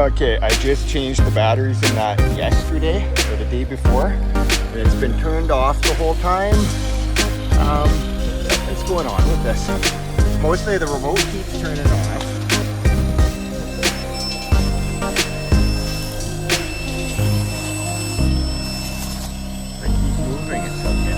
Okay, I just changed the batteries in that yesterday or the day before, and it's been turned off the whole time. What's going on with this? Mostly the remote keeps turning off. If I keep moving, it's okay.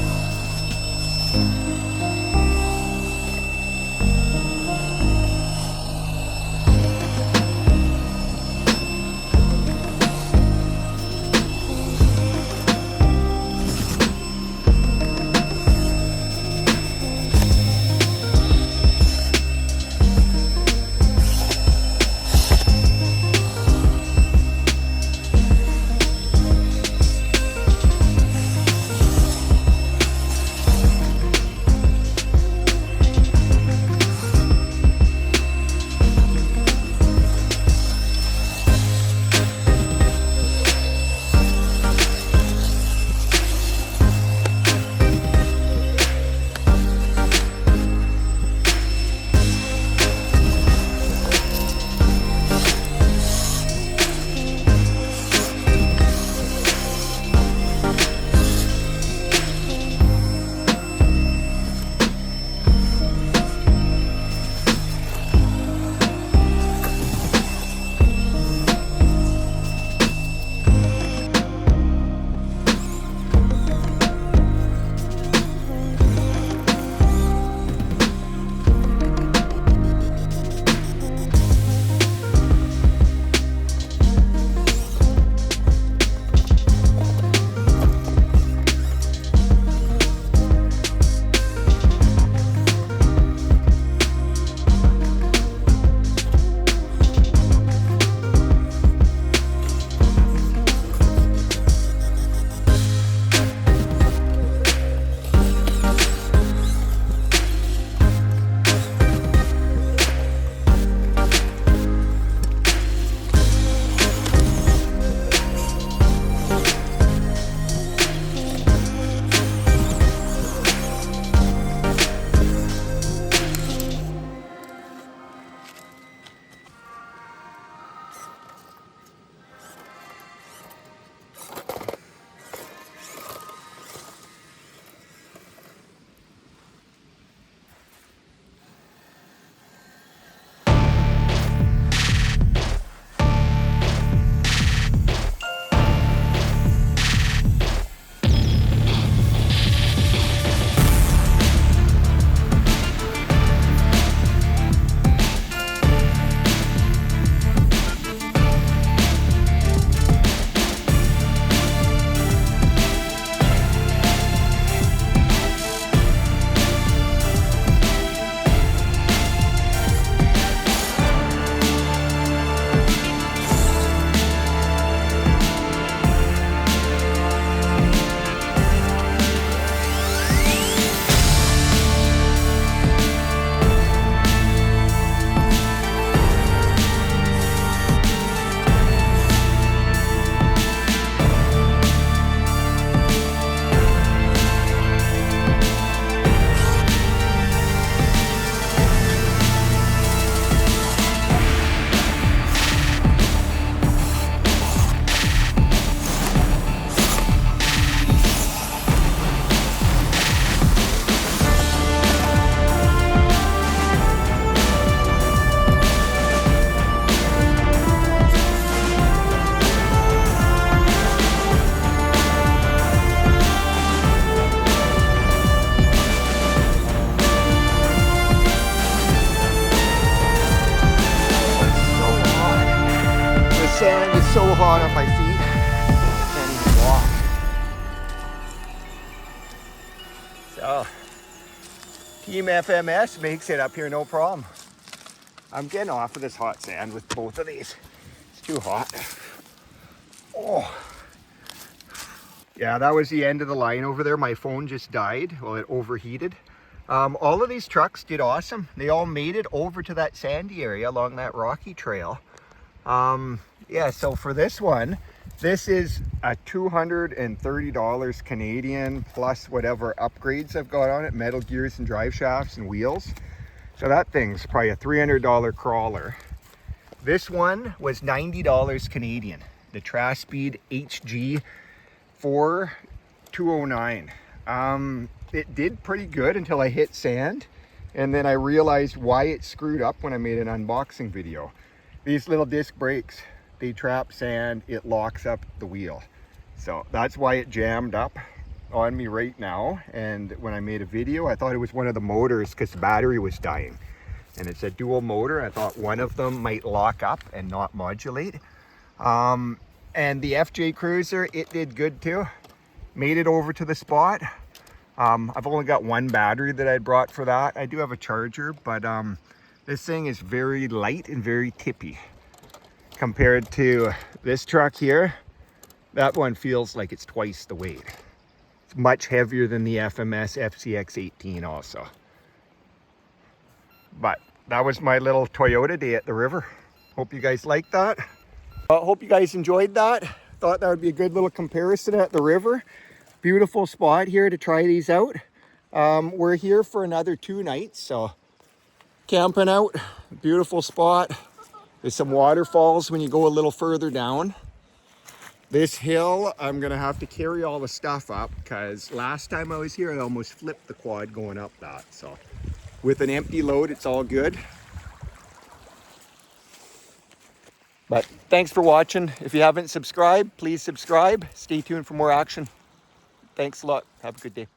Sand is so hot on my feet, I can't even walk. So, Team FMS makes it up here no problem. I'm getting off of this hot sand with both of these. It's too hot. Oh. Yeah, that was the end of the line over there. My phone just died. Well, it overheated. All of these trucks did awesome. They all made it over to that sandy area along that rocky trail. Yeah, so for this one, this is a $230 Canadian plus whatever upgrades I've got on it, metal gears and drive shafts and wheels. So that thing's probably a $300 crawler. This one was $90 Canadian. The Trasped HG 4209. It did pretty good until I hit sand, and then I realized why it screwed up when I made an unboxing video. These little disc brakes, they trap sand, it locks up the wheel. So that's why it jammed up on me right now. And when I made a video, I thought it was one of the motors because the battery was dying. And it's a dual motor. I thought one of them might lock up and not modulate. And the FJ Cruiser, it did good too. Made it over to the spot. I've only got one battery that I brought for that. I do have a charger, but this thing is very light and very tippy. Compared to this truck here, that one feels like it's twice the weight. It's much heavier than the FMS FCX18 also. But that was my little Toyota day at the river. Hope you guys liked that. Hope you guys enjoyed that. Thought that would be a good little comparison at the river. Beautiful spot here to try these out. We're here for another 2 nights, so camping out, beautiful spot. There's some waterfalls when you go a little further down. This hill, I'm gonna have to carry all the stuff up because last time I was here, I almost flipped the quad going up that. So with an empty load, it's all good. But thanks for watching. If you haven't subscribed, please subscribe. Stay tuned for more action. Thanks a lot. Have a good day.